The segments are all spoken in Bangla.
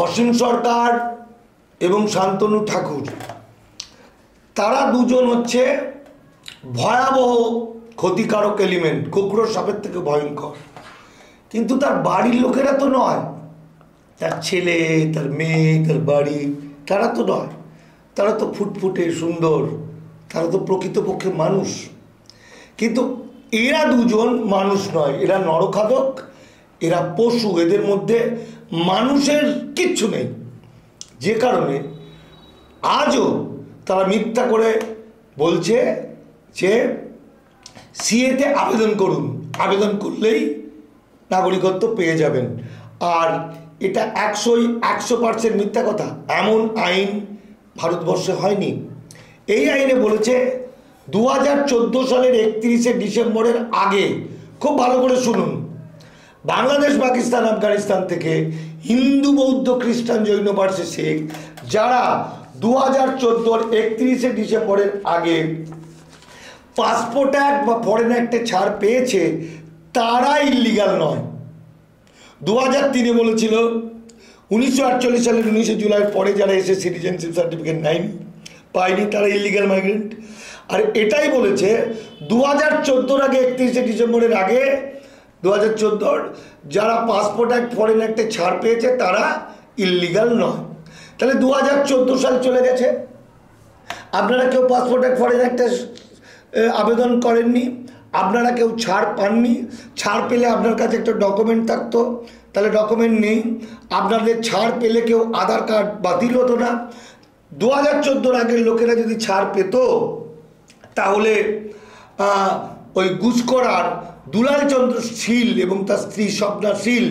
অসীম সরকার এবং শান্তনু ঠাকুর তারা দুজন হচ্ছে ভয়াবহ ক্ষতিকারক এলিমেন্ট, গোখরো সাপের থেকে ভয়ঙ্কর। কিন্তু তার বাড়ির লোকেরা তো নয়, তার ছেলে, তার মেয়ে, তার বাড়ি, তারা তো নয়। তারা তো ফুটফুটে সুন্দর, তারা তো প্রকৃতপক্ষে মানুষ। কিন্তু এরা দুজন মানুষ নয়, এরা নরখাদক, এরা পশু, এদের মধ্যে মানুষের কিচ্ছু নেই। যে কারণে আজও তারা মিথ্যা করে বলছে যে সিএতে আবেদন করুন, আবেদন করলেই নাগরিকত্ব পেয়ে যাবেন। আর এটা 100% মিথ্যা কথা। এমন আইন ভারতবর্ষে হয়নি। এই আইনে বলেছে 2014 সালের 31শে ডিসেম্বরের আগে, খুব ভালো করে শুনুন, বাংলাদেশ, পাকিস্তান, আফগানিস্তান থেকে হিন্দু, বৌদ্ধ, খ্রিস্টান, জৈন, পার্সি, শিখ যারা 2014 31শে ডিসেম্বরের আগে পাসপোর্ট অ্যাক্ট বা ফরেন অ্যাক্টে ছাড় পেয়েছে, তারা ইল্লিগাল নয়। 2003-এ বলেছিল 1948 সালের 19শে জুলাইয়ের পরে যারা এসে সিটিজেনশিপ সার্টিফিকেট পায়নি তারা ইল্লিগাল মাইগ্রেন্ট। আর এটাই বলেছে 2014-র আগে, 31শে ডিসেম্বরের আগে 2014 যারা পাসপোর্ট অ্যাক্ট ফরেন অ্যাক্টে ছাড় পেয়েছে তারা ইল্লিগাল নয়। তাহলে 2014 সাল চলে গেছে, আপনারা কেউ পাসপোর্ট অ্যাক্ট ফরেন অ্যাক্টে আবেদন করেননি, আপনারা কেউ ছাড় পাননি। ছাড় পেলে আপনার কাছে একটা ডকুমেন্ট থাকতো, তাহলে ডকুমেন্ট নেই। আপনাদের ছাড় পেলে কেউ আধার কার্ড বাতিল হতো না। 2014-র আগের লোকেরা যদি ছাড় পেত তাহলে ওই গুসকরার দুলাল চন্দ্র শীল এবং তার স্ত্রী স্বপ্না শীল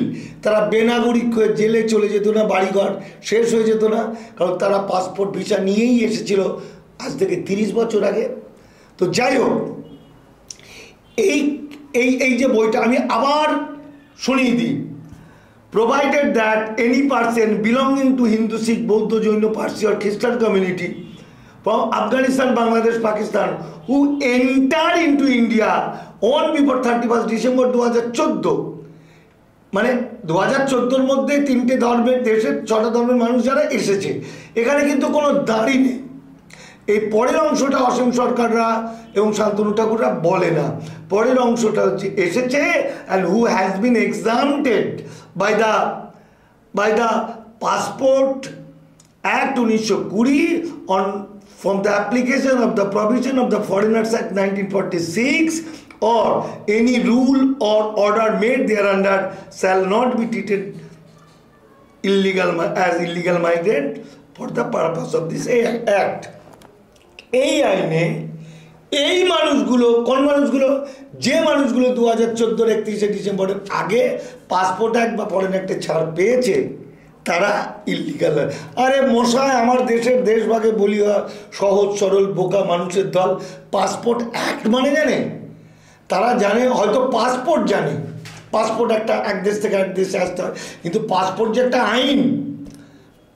তারা বেনাগরিক হয়ে জেলে চলে যেত না, বাড়িঘর শেষ হয়ে যেত না, কারণ তারা পাসপোর্ট ভিসা নিয়েই এসেছিল আজ থেকে 30 বছর আগে। তো যাই হোক, এই যে বইটা আমি আবার শুনিয়ে দিই, provided that any person belonging to Hindu, Sikh, Bauddha, Jaina, Parsi or Christian community from Afghanistan, Bangladesh, Pakistan who enter into India on before 31st December 2014, মানে 2014-র মধ্যে 3টে ধর্মের দেশের 6টা ধর্মের মানুষ যারা এসেছে, এখানে কিন্তু কোনো দাঁড়ি নেই। এই পরের অংশটা অসীম সরকাররা এবং শান্তনু ঠাকুররা বলে না। পরের অংশটা হচ্ছে এসেছে and who has been exempted by the Passport Act 1920 on from the application of the provision of the Foreigners Act 1946 or any rule or order made thereunder shall not be treated as illegal migrant for the purpose of this act. এই আইনে এই মানুষগুলো, কোন মানুষগুলো? যে মানুষগুলো 2014-র 31শে ডিসেম্বরের আগে পাসপোর্ট অ্যাক্ট বা ফরেন অ্যাক্টে ছাড় পেয়েছে তারা ইল্লিগাল। আরে মশাই, আমার দেশের দেশভাগে বলিয়া সহজ সরল বোকা মানুষের দল পাসপোর্ট অ্যাক্ট মানে জানে? তারা জানে, হয়তো পাসপোর্ট জানে, পাসপোর্ট একটা এক দেশ থেকে এক দেশে আসতে হয়, কিন্তু পাসপোর্ট যে একটা আইন,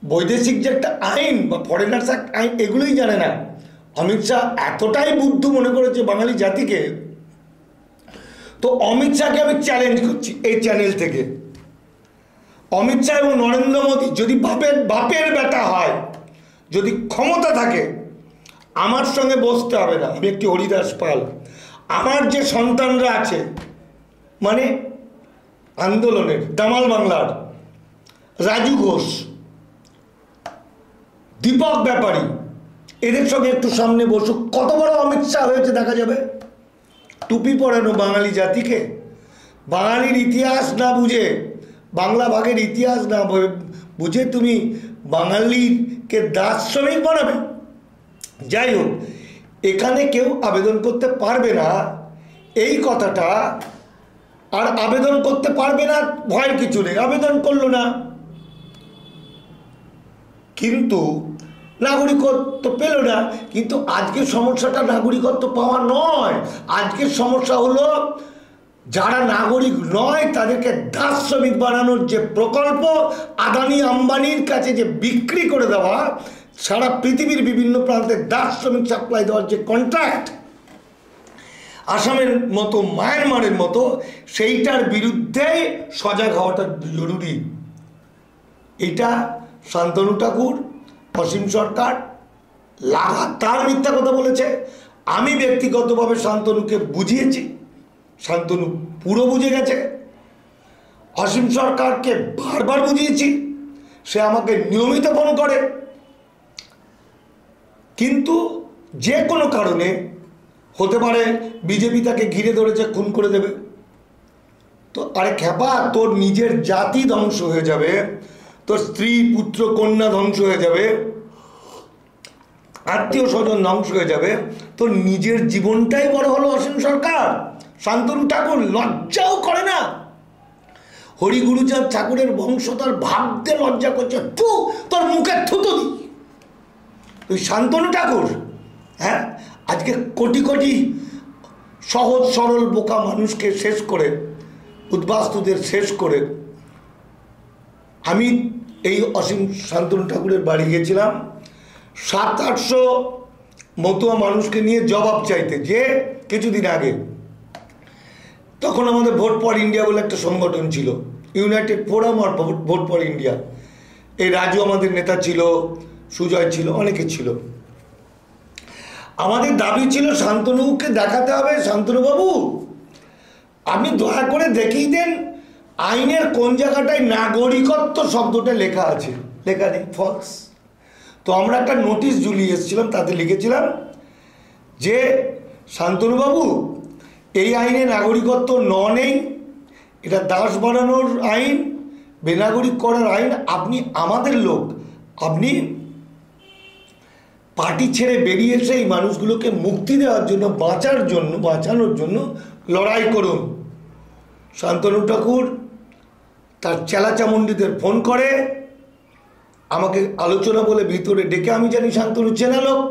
বৈদেশিক যে একটা আইন বা ফরেনার্স অ্যাক্ট আইন, এগুলোই জানে না। অমিত শাহ এতটাই বুদ্ধু মনে করেছে বাঙালি জাতিকে। তো অমিত শাহকে আমি চ্যালেঞ্জ করছি এই চ্যানেল থেকে, অমিত শাহ এবং নরেন্দ্র মোদী যদি বাপের বেটা হয়, যদি ক্ষমতা থাকে, আমার সঙ্গে বসতে হবে না। আমি একটি হরিদাস পাল, আমার যে সন্তানরা আছে, মানে আন্দোলনের দামাল বাংলার রাজু ঘোষ, দীপক ব্যাপারী, এদের সঙ্গে একটু সামনে বসুক, কত বড় অমিত শাহ হয়েছে দেখা যাবে। টুপি পরানো বাঙালি জাতিকে, বাঙালির ইতিহাস না বুঝে, বাংলা ভাগের ইতিহাস না বুঝে তুমি বাঙালিকে দাস শ্রমিক বানাবে। যাই হোক, এখানে কেউ আবেদন করতে পারবে না এই কথাটা, আর আবেদন করতে পারবে না ভয়ের কিছু নেই, আবেদন করলো না, কিন্তু নাগরিকত্ব পেল না। কিন্তু আজকের সমস্যাটা নাগরিকত্ব পাওয়া নয়, আজকের সমস্যা হলো যারা নাগরিক নয় তাদেরকে দাস শ্রমিক বানানোর যে প্রকল্প, আদানি আম্বানির কাছে যে বিক্রি করে দেওয়া, সারা পৃথিবীর বিভিন্ন প্রান্তে দাস শ্রমিক সাপ্লাই দেওয়ার যে কন্ট্রাক্ট, আসামের মতো মায়ানমারের মতো, সেইটার বিরুদ্ধে সজাগ হওয়াটা জরুরি। এটা শান্তনু ঠাকুর, অসীম সরকার লাগাতার মিথ্যা কথা বলেছে। আমি ব্যক্তিগতভাবে শান্তনুকে বুঝিয়েছি, শান্তনু পুরো বুঝে গেছে। অসীম সরকারকে বারবার বুঝিয়েছি, সে আমাকে নিয়মিত ফোন করে। কিন্তু যে কোনো কারণে হতে পারে বিজেপি তাকে ঘিরে ধরেছে, খুন করে দেবে। তো আরে খ্যাপা, তোর নিজের জাতি ধ্বংস হয়ে যাবে, তোর স্ত্রী পুত্র কন্যা ধ্বংস হয়ে যাবে, আত্মীয় স্বজন ধ্বংস হয়ে যাবে, তোর নিজের জীবনটাই বড় হলো। অসীম সরকার, শান্তনু ঠাকুর লজ্জাও করে না। হরিগুরুচাঁদ ঠাকুরের বংশধর ভাবতে লজ্জা করছে। তোর মুখে থুতো দি তুই শান্তনু ঠাকুর। হ্যাঁ, আজকে কোটি কোটি সহজ সরল বোকা মানুষকে শেষ করে, উদ্বাস্তুদের শেষ করে, আমি এই অসীম শান্তনু ঠাকুরের বাড়ি গিয়েছিলাম 700-800 মতুয়া মানুষকে নিয়ে জবাব চাইতে, যে কিছুদিন আগে। তখন আমাদের ভোট ফর ইন্ডিয়া বলে একটা সংগঠন ছিল, ইউনাইটেড ফোরাম আর ভোট ফর ইন্ডিয়া। এই রাজু আমাদের নেতা ছিল, সুজয় ছিল, অনেকে ছিল। আমাদের দাবি ছিল শান্তনুকে দেখাতে হবে, শান্তনুবাবু আপনি দয়া করে দেখিয়ে দেন আইনের কোন জায়গাটায় নাগরিকত্ব শব্দটা লেখা আছে। লেখা নেই, ফলস। তো আমরা একটা নোটিশ ঝুলিয়ে এসেছিলাম, তাতে লিখেছিলাম যে শান্তনুবাবু এই আইনে নাগরিকত্ব নেই, এটা দাস বানানোর আইন, বেনাগরিক করার আইন। আপনি আমাদের লোক, আপনি পার্টি ছেড়ে বেরিয়ে এসে এই মানুষগুলোকে মুক্তি দেওয়ার জন্য, বাঁচানোর জন্য লড়াই করুন। শান্তনু ঠাকুর তার চেলাচামুন্ডিদের ফোন করে আমাকে আলোচনা বলে ভিতরে ডেকে, আমি জানি শান্তনু চেনা লোক।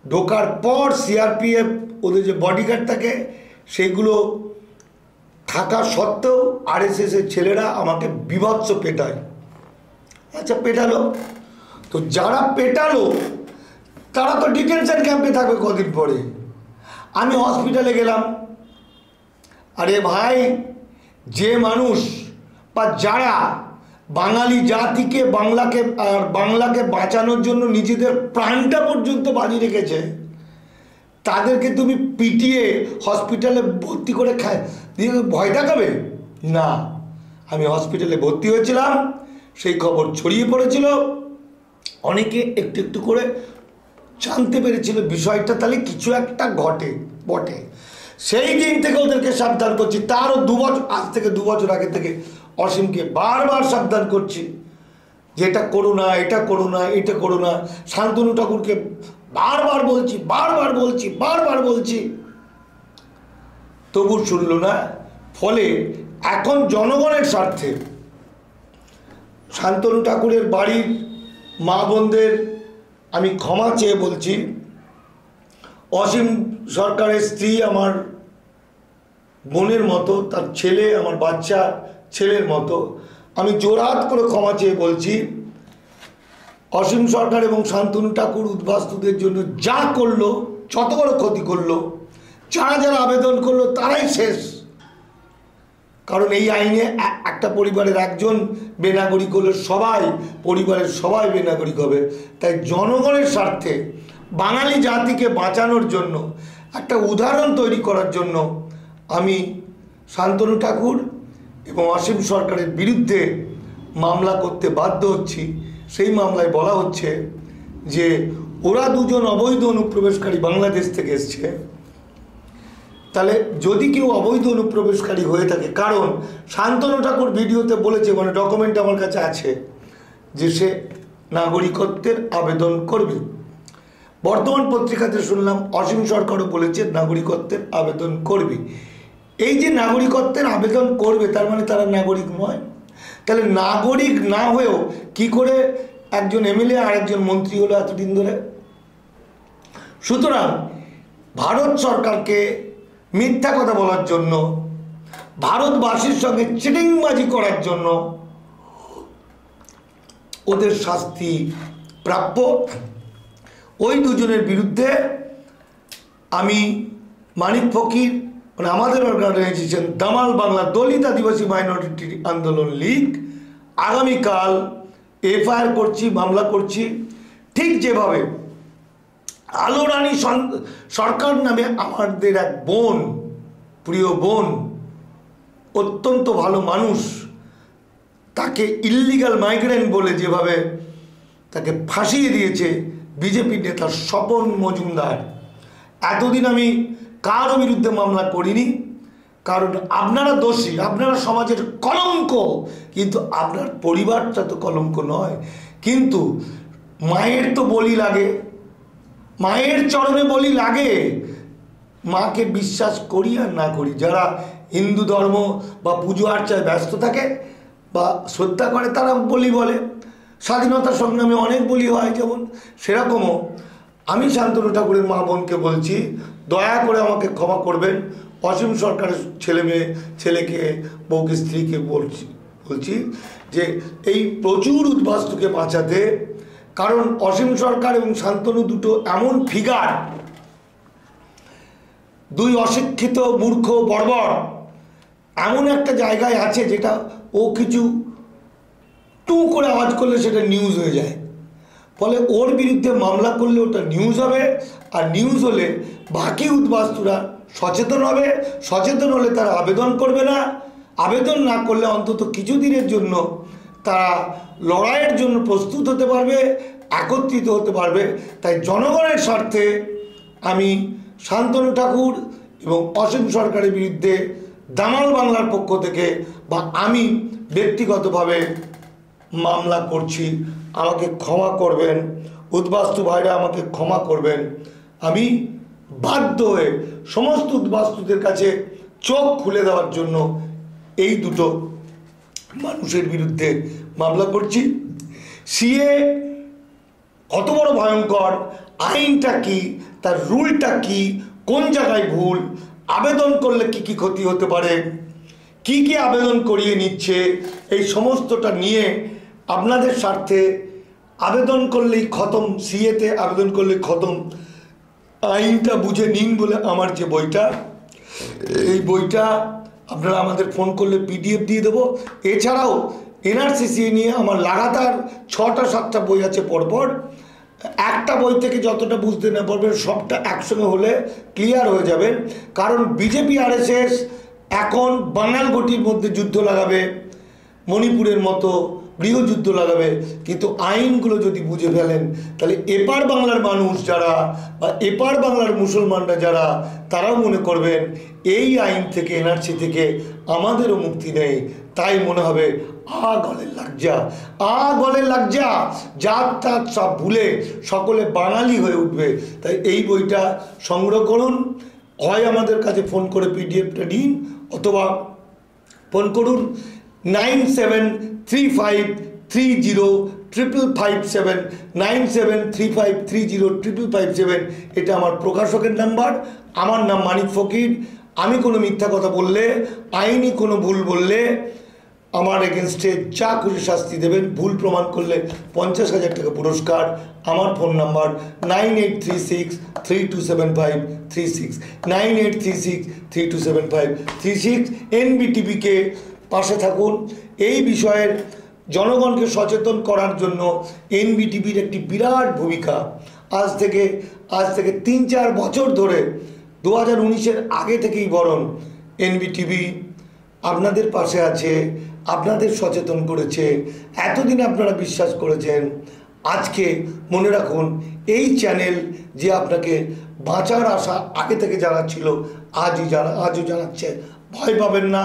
ঢোকার পর সিআরপিএফ ওদের যে বডিগার্ড থাকে সেইগুলো থাকা সত্ত্বেও আরএসএসের ছেলেরা আমাকে বিভৎস পেটায়। আচ্ছা, পেটালো তো, যারা পেটালো তারা তো ডিটেনশন ক্যাম্পে থাকবে কদিন পরে। আমি হসপিটালে গেলাম। আরে ভাই, যে মানুষ বা যারা বাঙালি জাতিকে, বাংলাকে বাঁচানোর জন্য নিজেদের প্রাণটা পর্যন্ত বাজি রেখেছে, তাদেরকে তুমি পিটিয়ে হসপিটালে ভর্তি করে দিয়ে ভয় দেখাবে না। আমি হসপিটালে ভর্তি হয়েছিলাম, সেই খবর ছড়িয়ে পড়েছিল, অনেকে একটু একটু করে জানতে পেরেছিল বিষয়টা, তাহলে কিছু একটা বটে। সেই দিন থেকে ওদেরকে সাবধান করছি। তারও 2 বছর, আজ থেকে 2 বছর আগে থেকে অসীমকে বারবার সাবধান করছি যে এটা করো না, এটা করো না, এটা করো না। শান্তনু ঠাকুরকে বারবার বলছি, তবু শুনল না। ফলে এখন জনগণের স্বার্থে শান্তনু ঠাকুরের বাড়ির মা বোনদের আমি ক্ষমা চেয়ে বলছি। অসীম সরকারের স্ত্রী আমার বোনের মতো, তার ছেলে আমার বাচ্চা ছেলের মতো। আমি জোরহাত করে ক্ষমা চেয়ে বলছি, অসীম সরকার এবং শান্তনু ঠাকুর উদ্বাস্তুদের জন্য যা করলো, যত বড় ক্ষতি করলো, যারা আবেদন করলো তারাই শেষ। কারণ এই আইনে একটা পরিবারের একজন বেনাগরিক হলে পরিবারের সবাই বেনাগরিক হবে। তাই জনগণের স্বার্থে, বাঙালি জাতিকে বাঁচানোর জন্য, একটা উদাহরণ তৈরি করার জন্য আমি শান্তনু ঠাকুর এবং অসীম সরকারের বিরুদ্ধে মামলা করতে বাধ্য হচ্ছি। সেই মামলায় বলা হচ্ছে যে ওরা দুজন অবৈধ অনুপ্রবেশকারী বাংলাদেশ থেকে এসছে। তাহলে যদি কেউ অবৈধ অনুপ্রবেশকারী হয়ে থাকে, কারণ শান্তনু ঠাকুর ভিডিওতে বলেছে, মানে ডকুমেন্ট আমার কাছে আছে, যে সে নাগরিকত্বের আবেদন করবে। বর্তমান পত্রিকাতে শুনলাম অসীম সরকারও বলেছে নাগরিকত্বের আবেদন করবে। এই যে নাগরিকত্বের আবেদন করবে, তার মানে তারা নাগরিক নয়। তাহলে নাগরিক না হয়েও কি করে একজন এমএলএ আর একজন মন্ত্রী হলো এতদিন ধরে? সুতরাং ভারত সরকারকে মিথ্যা কথা বলার জন্য, ভারতবাসীর সঙ্গে চিটিংবাজি করার জন্য ওদের শাস্তি প্রাপ্য। ওই দুজনের বিরুদ্ধে আমি মানিক ফকির, মানে আমাদের অর্গানাইজেশন দামাল বাংলা দলিত আদিবাসী মাইনরিটি আন্দোলন লীগ, আগামীকাল এফআইআর করছি, মামলা করছি। ঠিক যেভাবে আলো রানী সরকার নামে আমাদের এক বোন, প্রিয় বোন, অত্যন্ত ভালো মানুষ, তাকে ইল্লিগাল মাইগ্রেন্ট বলে যেভাবে তাকে ফাঁসিয়ে দিয়েছে বিজেপি নেতা স্বপন মজুমদার। এতদিন আমি কারো বিরুদ্ধে মামলা করিনি, কারণ আপনারা দোষী, আপনারা সমাজের কলঙ্ক, কিন্তু আপনার পরিবারটা তো কলঙ্ক নয়। কিন্তু মায়ের তো বলি লাগে, মায়ের চরণে বলি লাগে। মাকে বিশ্বাস করি আর না করি, যারা হিন্দু ধর্ম বা পুজো আর্চায় ব্যস্ত থাকে বা শ্রদ্ধা করে তারা বলি বলে। স্বাধীনতা সংগ্রামে অনেক বলি হয়, যেমন সেরকমও আমি শান্তনু ঠাকুরের মা বোনকে বলছি, দয়া করে আমাকে ক্ষমা করবেন। অসীম সরকারের ছেলেকে, বউকে, স্ত্রীকে বলছি যে এই প্রচুর উদ্বাস্তুকে বাঁচাতে, কারণ অসীম সরকার এবং শান্তনু দুটো এমন ফিগার, দুই অশিক্ষিত মূর্খ বর্বর এমন একটা জায়গায় আছে যেটা ও কিছু টু করে আওয়াজ করলে সেটা নিউজ হয়ে যায়। ফলে ওর বিরুদ্ধে মামলা করলে ওটা নিউজ হবে, আর নিউজ হলে বাকি উদ্বাস্তুরা সচেতন হবে। সচেতন হলে তারা আবেদন করবে না, আবেদন না করলে অন্তত কিছুদিনের জন্য তারা লড়াইয়ের জন্য প্রস্তুত হতে পারবে, একত্রিত হতে পারবে। তাই জনগণের স্বার্থে আমি শান্তনু ঠাকুর এবং অসীম সরকারের বিরুদ্ধে দামাল বাংলার পক্ষ থেকে বা আমি ব্যক্তিগতভাবে মামলা করছি। আমাকে ক্ষমা করবেন, উদ্বাস্তু ভাইরা আমাকে ক্ষমা করবেন। আমি বাধ্য হয়ে সমস্ত উদ্বাস্তুদের কাছে চোখ খুলে দেওয়ার জন্য এই দুটো মানুষের বিরুদ্ধে মামলা করছি। সিএ কত বড় ভয়ঙ্কর, আইনটা কি, তার রুলটা কি, কোন জায়গায় ভুল, আবেদন করলে কি কি ক্ষতি হতে পারে, কি কি আবেদন করিয়ে নিচ্ছে, এই সমস্তটা নিয়ে আপনাদের স্বার্থে আবেদন করলেই খতম, সিএতে আবেদন করলে খতম, আইনটা বুঝে নিন বলে আমার যে বইটা, এই বইটা আপনারা আমাদের ফোন করলে পিডিএফ দিয়ে দেবো। এছাড়াও এনআরসি নিয়ে আমার লাগাতার 6-7টা বই আছে পরপর। একটা বই থেকে যতটা বুঝতে না পারবেন সবটা একসঙ্গে হলে ক্লিয়ার হয়ে যাবেন। কারণ বিজেপি আরএসএস এখন বাঙাল গটির মধ্যে যুদ্ধ লাগাবে, মণিপুরের মতো গৃহযুদ্ধ লাগাবে। কিন্তু আইনগুলো যদি বুঝে ফেলেন তাহলে এপার বাংলার মানুষ যারা বা এপার বাংলার মুসলমানরা যারা, তারাও মনে করবেন এই আইন থেকে, এনআরসি থেকে আমাদেরও মুক্তি নেই। তাই মনে হবে গলের লাগজা, গলের লাগজা, জাত তাত সব ভুলে সকলে বাঙালি হয়ে উঠবে। তাই এই বইটা সংগ্রহ করুন, হয় আমাদের কাছে ফোন করে পিডিএফটা নিন, অথবা ফোন করুন 9735305557, 9735305557। এটা আমার প্রকাশকের নাম্বার। আমার নাম মানিক ফকির। আমি কোনো মিথ্যা কথা বললে, আইনি কোনো ভুল বললে আমার এগেনস্টে যা খুশি শাস্তি দেবেন। ভুল প্রমাণ করলে 50,000 টাকা পুরস্কার। আমার ফোন নাম্বার 9836327536, 9836327536। NBTVকে পাশে থাকুন। এই বিষয়ের জনগণকে সচেতন করার জন্য NBTVর একটি বিরাট ভূমিকা। আজ থেকে 3-4 বছর ধরে, 2019-এর আগে থেকেই বরং NBTV আপনাদের পাশে আছে, আপনাদের সচেতন করেছে। এতদিন আপনারা বিশ্বাস করেছেন। আজকে মনে রাখুন, এই চ্যানেল যে আপনাকে বাঁচার আশা আগে থেকে জানাচ্ছিল, আজও জানাচ্ছে। ভয় পাবেন না,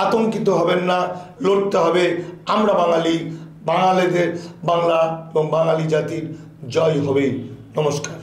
আতঙ্কিত হবেন না, লড়তে হবে। আমরা বাঙালি, বাঙালিদের বাংলা এবং বাঙালি জাতির জয় হবে। নমস্কার।